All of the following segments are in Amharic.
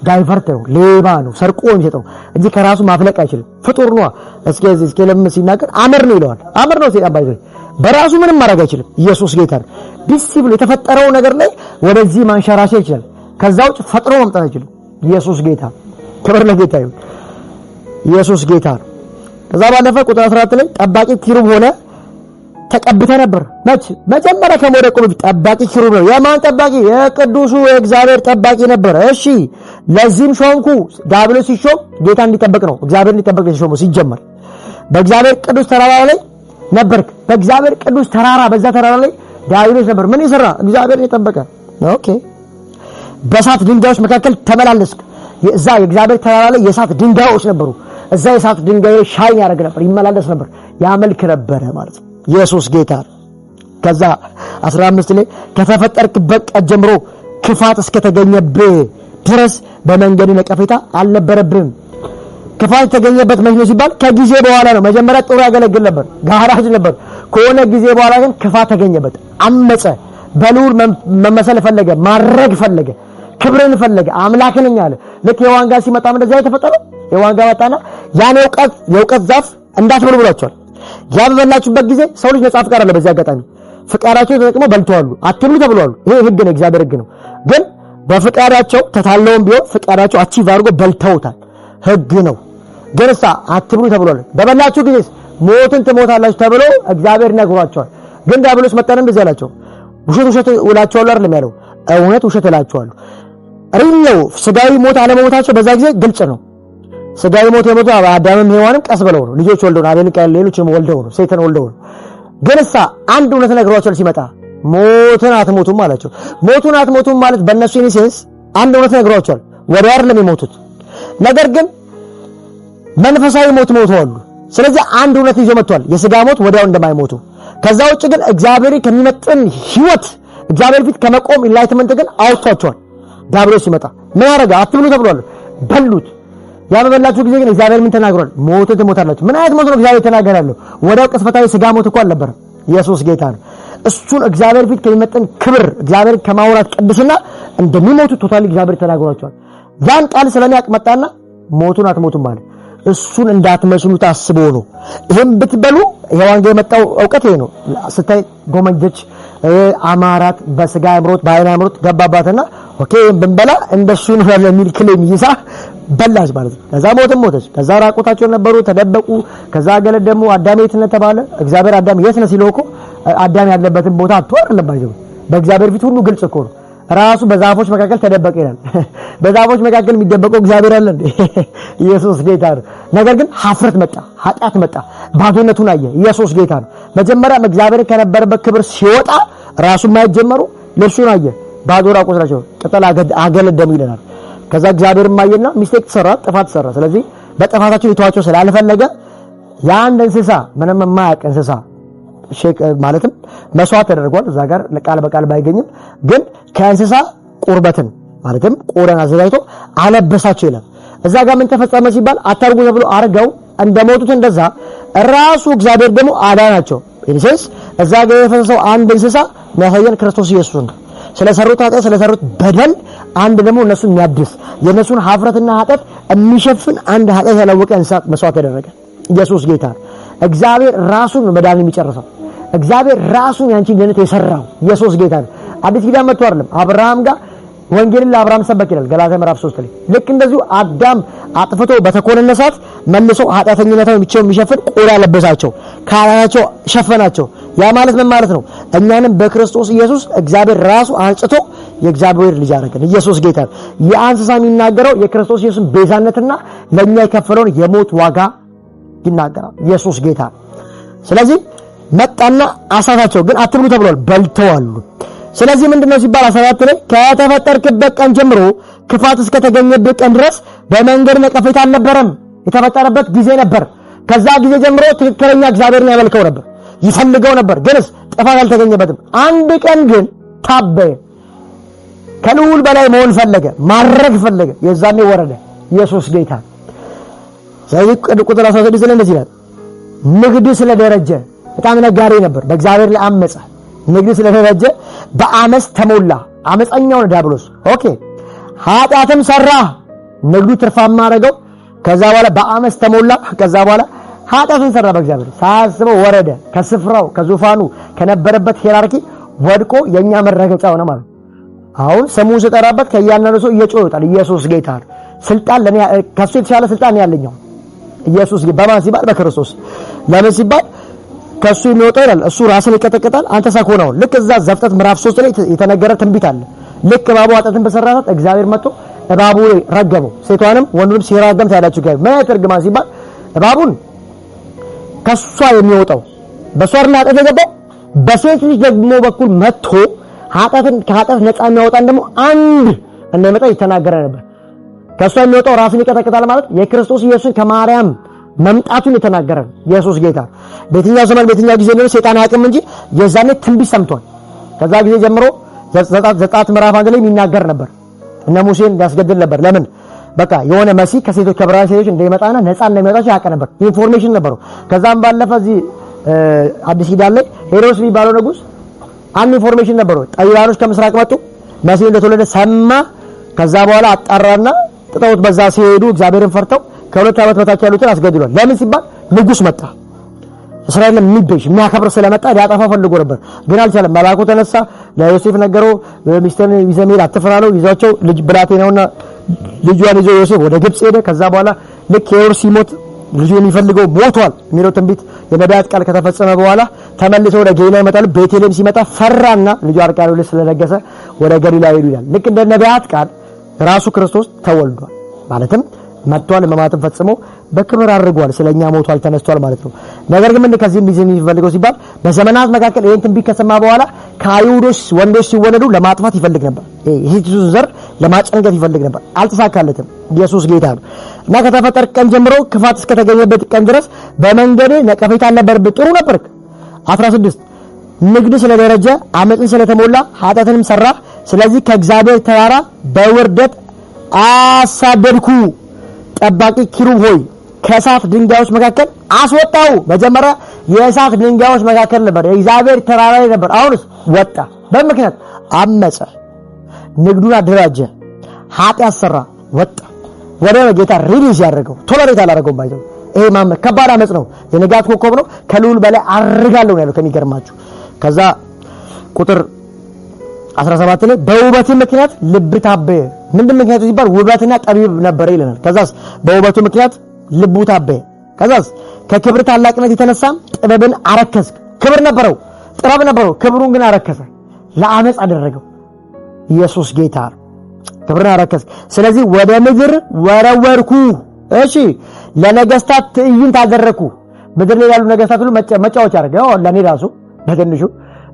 ዳይቨርት ነው፣ ሌባ ነው፣ ሰርቆ የሚሰጠው እንጂ ከራሱ ማፍለቅ አይችልም። ፍጡር ነው። እስኪ ለምን ሲናገር አመር ነው ይለዋል። አመር ነው ሰይጣን ባይዘይ በራሱ ምንም ማድረግ አይችልም። ኢየሱስ ጌታ ነው። ዲሲፕሊን የተፈጠረው ነገር ላይ ወደዚህ ማንሸራሸር ይችላል። ከዛ ውጭ ፈጥሮ መምጣት አይችልም። ኢየሱስ ጌታ ክብር ለጌታ ይሁን። ኢየሱስ ጌታ ነው። ከዛ ባለፈ ቁጥር 14 ላይ ጠባቂ ኪሩብ ሆነ ተቀብተ ነበር። መጀመሪያ ከመውደቁ በፊት ጠባቂ ኪሩብ ነው። የማን ጠባቂ? የቅዱሱ የእግዚአብሔር ጠባቂ ነበር። እሺ ለዚህም ሾምኩ። ዲያብሎስ ሲሾም ጌታ እንዲጠብቅ ነው፣ እግዚአብሔር እንዲጠብቅ ነው ሲሾመው። ሲጀመር በእግዚአብሔር ቅዱስ ተራራ ላይ ነበርክ። በእግዚአብሔር ቅዱስ ተራራ፣ በዛ ተራራ ላይ ዲያብሎስ ነበር። ምን ይሰራ? እግዚአብሔር የጠበቀ። ኦኬ በእሳት ድንጋዮች መካከል ተመላለስክ። እዛ የእግዚአብሔር ተራራ ላይ የእሳት ድንጋዮች ነበሩ። እዛ የእሳት ድንጋዮች ሻይን ያደርግ ነበር፣ ይመላለስ ነበር፣ ያመልክ ነበር ማለት ነው። ኢየሱስ ጌታ። ከዛ 15 ላይ ከተፈጠርክበት ቀን ጀምሮ ክፋት እስከተገኘብህ ድረስ በመንገድ ነቀፌታ አልነበረብህም። ክፋት የተገኘበት መቼ ነው ሲባል ከጊዜ በኋላ ነው። መጀመሪያ ጥሩ ያገለግል ነበር፣ ጋራጅ ነበር። ከሆነ ጊዜ በኋላ ግን ክፋት ተገኘበት። አመፀ፣ በልዑል መመሰል ፈለገ፣ ማድረግ ፈለገ፣ ክብርን ፈለገ፣ አምላክ ነኝ አለ። ልክ ሔዋን ጋር ሲመጣ እንደዛ የተፈጠረው ሔዋን ጋር መጣና ያን የእውቀት ዛፍ እንዳትበሉ ብሏቸዋል። ያ በበላችሁበት ጊዜ ሰው ልጅ ነጻ ፍቃድ አለ። በዚህ አጋጣሚ ፍቃዳቸው ተጠቅመው በልተዋል፣ አትብሉ ተብለዋል። ይሄ ህግ ነው፣ እግዚአብሔር ህግ ነው። ግን በፍቃዳቸው ተታለውም ቢሆን ፍቃዳቸው አቺቭ አድርጎ በልተውታል፣ ህግ ነው። ግን እሳ አትብሉ ተብሏል። በበላችሁ ጊዜ ሞትን ትሞታላችሁ ተብሎ እግዚአብሔር ነግሯቸዋል። ግን ዲያብሎስ መጣና እንደዚህ አላቸው፣ ውሸት እላችኋለሁ አይደለም ያለው፣ እውነት ውሸት እላችኋለሁ። ሪል ስጋዊ ሞት አለመሞታቸው በዛ ጊዜ ግልጽ ነው። ስጋዊ ሞት የሞቱ አዳምም ሔዋንም ቀስ ብለው ነው፣ ልጆች ወልደው ነው፣ አቤል ሌሎችም ወልደው ነው፣ ሰይጣን ወልደው ነው። ግን እሳ አንድ እውነት ነግሯቸዋል። ሲመጣ ሞትን አትሞቱም አላቸው። ሞቱን አትሞቱም ማለት በእነሱ ኢኒሴንስ አንድ እውነት ነግሯቸዋል። ወዲያው አይደለም የሞቱት፣ ነገር ግን መንፈሳዊ ሞት ሞተዋል። ስለዚህ አንድ እውነት ይዞ መጥቷል፣ የስጋ ሞት ወዲያው እንደማይሞቱ። ከዛ ውጭ ግን እግዚአብሔር ከሚመጥን ህይወት እግዚአብሔር ፊት ከመቆም ኢንላይትመንት ግን አውጥቷቸዋል። ዲያብሎስ ሲመጣ ምን ያደርጋ? አትብሉ ተብሏል፣ በሉት። ያ በበላችሁ ጊዜ ግን እግዚአብሔር ምን ተናግሯል? ሞትን ትሞታላችሁ። ምን አይነት ሞት ነው እግዚአብሔር ተናገራለሁ? ወዲያው ቅስፈታዊ ስጋ ሞት እኮ አልነበረም። ኢየሱስ ጌታ ነው። እሱን እግዚአብሔር ፊት ከሚመጥን ክብር እግዚአብሔር ከማውራት ቅድስና እንደሚሞቱ ቶታሊ እግዚአብሔር ተናግሯቸዋል። ያን ቃል ስለኔ ያቅመጣና ሞቱን አትሞቱም ማለት እሱን እንዳትመስሉ ታስቦ ነው። ይሄን ብትበሉ ሔዋን ጋር የመጣው ዕውቀት ይሄ ነው። ስታይ ጎመጀች፣ አማራት፣ በስጋ አምሮት በአይን አምሮት ገባባትና ኦኬ ብንበላ እንደሱ ነው የሚል ክሌም ይዛ በላች ማለት ነው። ከዛ ሞተች። ከዛ ራቆታቸው ነበሩ፣ ተደበቁ። ከዛ ገለድ ደግሞ አዳም የት ነህ ተባለ። እግዚአብሔር አዳም የት ነህ ሲለው እኮ አዳም ያለበትን ቦታ አጥቷል አለባቸው። በእግዚአብሔር ፊት ሁሉ ግልጽ እኮ ነው። ራሱ በዛፎች መካከል ተደበቀ ይላል። በዛፎች መካከል የሚደበቀው እግዚአብሔር አለ እንዴ? ኢየሱስ ጌታ ነው። ነገር ግን ሀፍረት መጣ፣ ኃጢአት መጣ፣ ባዶነቱን አየ። ኢየሱስ ጌታ ነው። መጀመሪያም እግዚአብሔር ከነበረበት ክብር ሲወጣ ራሱ ማየት ጀመሩ። ልብሱን አየ፣ ባዶ ራቁት ናቸው፣ ቅጠል አገለደሙ ይለናል። ከዛ እግዚአብሔር ማየና ሚስቴክ ተሰራ፣ ጥፋት ተሰራ። ስለዚህ በጥፋታቸው ሊተዋቸው ስላልፈለገ ያን እንስሳ ምንም የማያውቅ እንስሳ ማለትም መስዋዕት ተደርጓል። እዛ ጋር ቃል በቃል ባይገኝም ግን ከእንስሳ ቁርበትን ማለትም ቆዳን አዘጋጅቶ አለበሳቸው ይላል። እዛ ጋር ምን ተፈጸመ ሲባል አታርጉ ተብሎ አርገው እንደሞቱት እንደዛ ራሱ እግዚአብሔር ደግሞ አዳናቸው። ኢንሴንስ እዛ ጋር የፈሰሰው አንድ እንስሳ የሚያሳየን ክርስቶስ ኢየሱስ ነው። ስለሰሩት ኃጢአት ስለሰሩት በደል አንድ ደግሞ እነሱን የሚያድስ የነሱን ሀፍረትና ኃጢአት የሚሸፍን አንድ ኃጢአት ያላወቀ እንስሳ መስዋዕት ተደረገ። ኢየሱስ ጌታ እግዚአብሔር ራሱን መዳን የሚጨርሰው እግዚአብሔር ራሱን ያንቺን ጀነት የሰራው ኢየሱስ ጌታ ነው። አዲስ ኪዳን መጥቶ አይደለም አብርሃም ጋር ወንጌልን ለአብርሃም ሰበክ ይላል ገላትያ ምዕራፍ 3 ላይ። ልክ እንደዚሁ አዳም አጥፍቶ በተኮነነሳት መልሶ ኃጢአተኝነታቸውን ብቻውን የሚሸፍን ቆዳ ለበሳቸው፣ ካላቸው ሸፈናቸው። ያ ማለት ምን ማለት ነው? እኛንም በክርስቶስ ኢየሱስ እግዚአብሔር ራሱ አንጽቶ የእግዚአብሔር ልጅ አደረገን። ኢየሱስ ጌታ ነው። የእንስሳ የሚናገረው የክርስቶስ ኢየሱስን ቤዛነትና ለኛ የከፈለውን የሞት ዋጋ ይናገራል። ኢየሱስ ጌታ ነው። ስለዚህ መጣና አሳታቸው፣ ግን አትብሉ ተብሏል፣ በልተዋል። ስለዚህ ምንድነው ሲባል 17 ላይ ከተፈጠርክበት ቀን ጀምሮ ክፋት እስከተገኘበት ቀን ድረስ በመንገድ ነቀፌታ አልነበረም። የተፈጠረበት ጊዜ ነበር። ከዛ ጊዜ ጀምሮ ትክክለኛ እግዚአብሔርን ያመልከው ነበር፣ ይፈልገው ነበር፣ ግንስ ጥፋት አልተገኘበትም። አንድ ቀን ግን ታበየ፣ ከልዑል በላይ መሆን ፈለገ፣ ማድረግ ፈለገ። የዛኔ ወረደ። ኢየሱስ ጌታ። ስለዚህ ቁጥር 16 ላይ እንደዚህ ይላል፣ ንግድ ስለደረጀ በጣም ነጋዴ ነበር፣ በእግዚአብሔር ላይ አመፀ። ንግድ ስለደረጀ በአመፅ ተሞላ። አመፀኛው ነው ዲያብሎስ። ኦኬ ኃጢአትም ሰራ። ንግዱ ትርፋማ አደረገው። ከዛ በኋላ በአመፅ ተሞላ። ከዛ በኋላ ኃጢአትን ሰራ በእግዚአብሔር ሳያስበው ወረደ ከስፍራው ከዙፋኑ ከነበረበት ሂራርኪ ወድቆ የኛ መረገጫ ሆነ ማለት። አሁን ስሙን ሲጠራበት ከያንዳንዱ ሰው እየጮኸ ይወጣል ኢየሱስ ጌታ ነው። ስልጣን ለኔ ከሱ የተሻለ ስልጣን ያለኛው ኢየሱስ በማን ሲባል በክርስቶስ። ለምን ሲባል ከሱ የሚወጣው ይላል እሱ ራስን ይቀጠቅጣል አንተ ሰኮናው። ልክ እዛ ዘፍጥረት ምዕራፍ 3 ላይ የተነገረ ትንቢት አለ። ልክ እባቡ ኃጢአትን በሰራበት እግዚአብሔር መጥቶ እባቡ ላይ ረገመው። ሴቷንም ወንዱንም ሲራገም ታያላችሁ። ጋር ምን ያደርግማ ሲባል እባቡን ከሷ የሚወጣው በሷርና ኃጢአት የገባው በሴት ልጅ ደግሞ በኩል መጥቶ ኃጢአትን ከኃጢአት ነፃ የሚያወጣን ደግሞ አንድ እንደመጣ ይተናገረ ነበር። ከሷ የሚወጣው ራስን ይቀጠቅጣል ማለት የክርስቶስ ኢየሱስን ከማርያም መምጣቱን የተናገረ ኢየሱስ ጌታ። በየትኛው ዘመን በየትኛው ጊዜ ነው ሰይጣን አያውቅም እንጂ የዛኔ ትንቢት ሰምቷል። ከዛ ጊዜ ጀምሮ ዘጸአት ምዕራፍ 1 ላይ የሚናገር ነበር። እነ ሙሴን ያስገድል ነበር። ለምን በቃ የሆነ መሲህ ከሴቶች ከብርሃን ሴቶች እንደሚመጣና ነፃ እንደሚያወጣቸው ያውቅ ነበር። ኢንፎርሜሽን ነበረው። ከዛም ባለፈ እዚህ አዲስ ኪዳን ላይ ሄሮድስ የሚባለው ንጉስ አንድ ኢንፎርሜሽን ነበረው። ጠይባኖች ከምስራቅ መጡ መሲህ እንደተወለደ ሰማ። ከዛ በኋላ አጣራና ጥጠውት በዛ ሲሄዱ እግዚአብሔርን ፈርተው ከሁለት ዓመት በታች ያሉትን አስገድሏል። ለምን ሲባል ንጉስ መጣ። እስራኤልን የሚቤዥ የሚያከብር ስለመጣ ሊያጠፋ ፈልጎ ነበር፣ ግን አልቻለም። መልአኩ ተነሳ፣ ለዮሴፍ ነገረው። ሚስትን ይዘህ መሄድ አትፍራለው። ይዟቸው ልጅ ብላቴናውና ልጇን ይዞ ዮሴፍ ወደ ግብጽ ሄደ። ከዛ በኋላ ልክ ሄሮድስ ሲሞት ልጁ የሚፈልገው ሞቷል የሚለው ትንቢት የነቢያት ቃል ከተፈጸመ በኋላ ተመልሶ ወደ ገሊላ ይመጣል። ቤተልሔም ሲመጣ ፈራና ልጁ አርቃዴዎስ ስለነገሰ ወደ ገሊላ ሄዱ ይላል። ልክ እንደ ነቢያት ቃል ራሱ ክርስቶስ ተወልዷል ማለትም መጥቷል። ሕማማትን ፈጽሞ በክብር አድርጓል። ስለኛ ሞቷል ተነስቷል ማለት ነው። ነገር ግን ምን ከዚህ ቢዝን የሚፈልገው ሲባል በዘመናት መካከል ይሄን ትንቢት ከሰማ በኋላ ከአይሁዶች ወንዶች ሲወለዱ ለማጥፋት ይፈልግ ነበር። የኢየሱስ ዘር ለማጨንገፍ ይፈልግ ነበር። አልተሳካለትም። ኢየሱስ ጌታ ነው እና ከተፈጠረ ቀን ጀምሮ ክፋት እስከተገኘበት ቀን ድረስ በመንገድ ነቀፌታ አልነበረብህ፣ ጥሩ ነበርክ። 16 ንግድ ስለደረጀ አመፅን ስለተሞላ ኃጢአትንም ሰራ። ስለዚህ ከእግዚአብሔር ተራራ በውርደት አሳደድኩ። ጠባቂ ኪሩብ ሆይ ከእሳት ድንጋዮች መካከል አስወጣው። መጀመሪያ የእሳት ድንጋዮች መካከል ነበር፣ የእግዚአብሔር ተራራ ላይ ነበር። አሁንስ ወጣ። በምክንያት አመፀ፣ ንግዱን አደራጀ፣ ኃጢአት ሰራ፣ ወጣ። ወደ ጌታ ሪሊዝ ያደረገው ቶለሬት አላደረገውም። ባይዘው ይሄ ማመ ከባድ አመፅ ነው። የንጋት ኮከብ ነው። ከልዑል በላይ አርጋለሁ ያለው ከሚገርማችሁ። ከዛ ቁጥር 17 ላይ በውበቱ ምክንያት ልብ ታበየ። ምንድን ምክንያቱ ሲባል ውበትና ጠቢብ ነበር ይለናል። ከዛስ በውበቱ ምክንያት ልቡ ታበየ። ከዛስ ከክብር ታላቅነት የተነሳም ጥበብን አረከስክ። ክብር ነበረው፣ ጥበብ ነበረው፣ ክብሩን ግን አረከሰ፣ ለአመፅ አደረገው። ኢየሱስ ጌታ ክብርን አረከስክ። ስለዚህ ወደ ምድር ወረወርኩ። እሺ ለነገስታት ትዕይንት አደረኩ። ምድር ላይ ያሉ ነገስታት ሁሉ መጫወቻ አደረገው። ለኔ ራሱ በትንሹ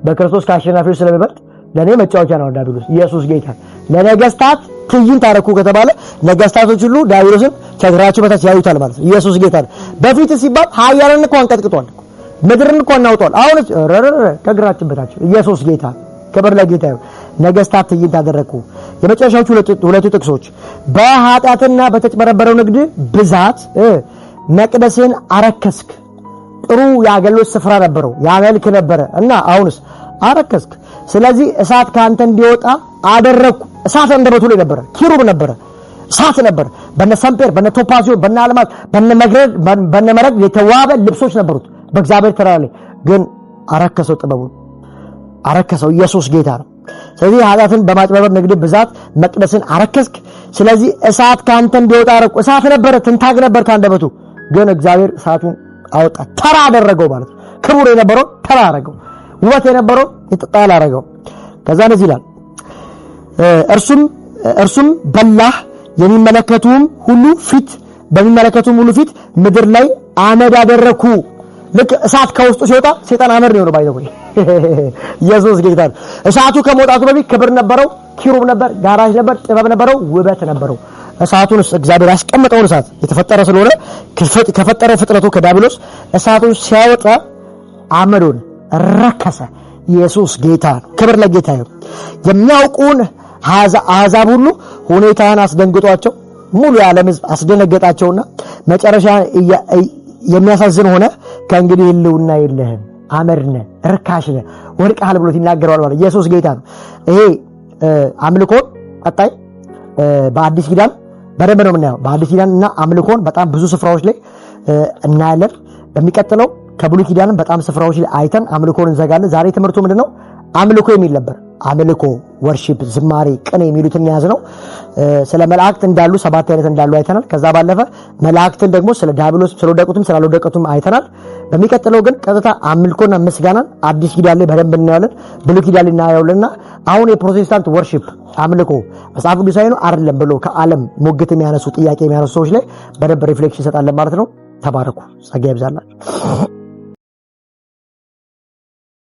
በክርስቶስ ከአሸናፊዎች ስለሚበልጥ ለኔ መጫወቻ ነው ዳቢሎስ። ኢየሱስ ጌታ ለነገስታት ትዕይንት አደረኩ ከተባለ ነገስታቶች ሁሉ ዳቢሎስን ከእግራቸው በታች ያዩታል ማለት ነው። ኢየሱስ ጌታ በፊት ሲባል ኃያላን እንኳን ቀጥቅጧል፣ ምድርን እንኳን አውጧል። አሁን ከእግራችን በታች ኢየሱስ ጌታ። ክብር ለጌታ ይሁን። ነገስታት ትዕይንት አደረኩ። የመጨረሻዎቹ ሁለቱ ጥቅሶች በኃጢአትና በተጭበረበረው ንግድ ብዛት መቅደስን አረከስክ። ጥሩ የአገልግሎት ስፍራ ነበረው፣ ያመልክ ነበረ እና አሁንስ አረከስክ። ስለዚህ እሳት ካንተ እንዲወጣ አደረኩ። እሳት እንደበቱ ላይ ነበረ፣ ኪሩብ ነበረ፣ እሳት ነበረ። በነ ሰምፔር፣ በነ ቶፓዚዮ፣ በነ አልማዝ፣ በነ መረግ የተዋበ ልብሶች ነበሩት በእግዚአብሔር ተራራ ላይ። ግን አረከሰው፣ ጥበቡን አረከሰው። ኢየሱስ ጌታ ነው። ስለዚህ ኃጢአትን በማጭበርበር ንግድ ብዛት መቅደስን አረከስክ። ስለዚህ እሳት ካንተ እንዲወጣ አደረኩ። እሳት ነበረ፣ ትንታግ ነበር ካንደበቱ። ግን እግዚአብሔር እሳቱን አወጣ፣ ተራ አደረገው ማለት ነው። ክቡር የነበረው ተራ አደረገው፣ ውበት የነበረው የተጣለ አደረገው። ከዛ እንደዚህ ይላል እርሱም በላህ የሚመለከቱም ሁሉ ፊት ምድር ላይ አመድ አደረኩ። ልክ እሳት ከውስጡ ሲወጣ ሰይጣን አመድ ነው ባይዘው። ኢየሱስ ጌታ ነው። እሳቱ ከመውጣቱ በፊት ክብር ነበረው፣ ኪሩብ ነበር፣ ጋራጅ ነበር፣ ጥበብ ነበረው፣ ውበት ነበረው። እሳቱን እግዚአብሔር ያስቀመጠውን እሳት የተፈጠረ ስለሆነ ከፈጠረው ፍጥረቱ ከዳቢሎስ እሳቱን ሲያወጣ አመዱን ረከሰ። ኢየሱስ ጌታ ነው። ክብር ለጌታ ይሁን። የሚያውቁን አሕዛብ ሁሉ ሁኔታን አስደንግጧቸው ሙሉ የዓለም ሕዝብ አስደነገጣቸውና መጨረሻ የሚያሳዝን ሆነ። ከእንግዲህ ህልውና የለህም፣ አመድ ነህ፣ ርካሽ ነህ፣ ወድቀሃል ብሎት ይናገረዋል ማለት ኢየሱስ ጌታ ነው። ይሄ አምልኮ ቀጣይ በአዲስ ኪዳን በደንብ ነው የምናየው። በአዲስ ኪዳንና አምልኮን በጣም ብዙ ስፍራዎች ላይ እናያለን። በሚቀጥለው ከብሉይ ኪዳንም በጣም ስፍራዎች ላይ አይተን አምልኮን እንዘጋለን። ዛሬ ትምህርቱ ምንድነው? አምልኮ የሚል ነበር። አምልኮ፣ ወርሺፕ፣ ዝማሬ፣ ቅኔ የሚሉትን ያዝ ነው። ስለ መላእክት እንዳሉ 7 አይነት እንዳሉ አይተናል። ከዛ ባለፈ መላእክትን ደግሞ ስለ ዲያብሎስ ስለወደቁትም ስላልወደቁትም አይተናል። በሚቀጥለው ግን ቀጥታ አምልኮና ምስጋናን አዲስ ኪዳን ላይ በደንብ እናያለን፣ ብሉይ ኪዳን ላይ እናያለንና አሁን የፕሮቴስታንት ወርሺፕ አምልኮ መጽሐፍ ቅዱሳዊ ነው አይደለም ብሎ ከዓለም ሙግት የሚያነሱ ጥያቄ የሚያነሱ ሰዎች ላይ በደንብ ሪፍሌክሽን እንሰጣለን ማለት ነው። ተባረኩ። ጸጋ ይብዛላችሁ።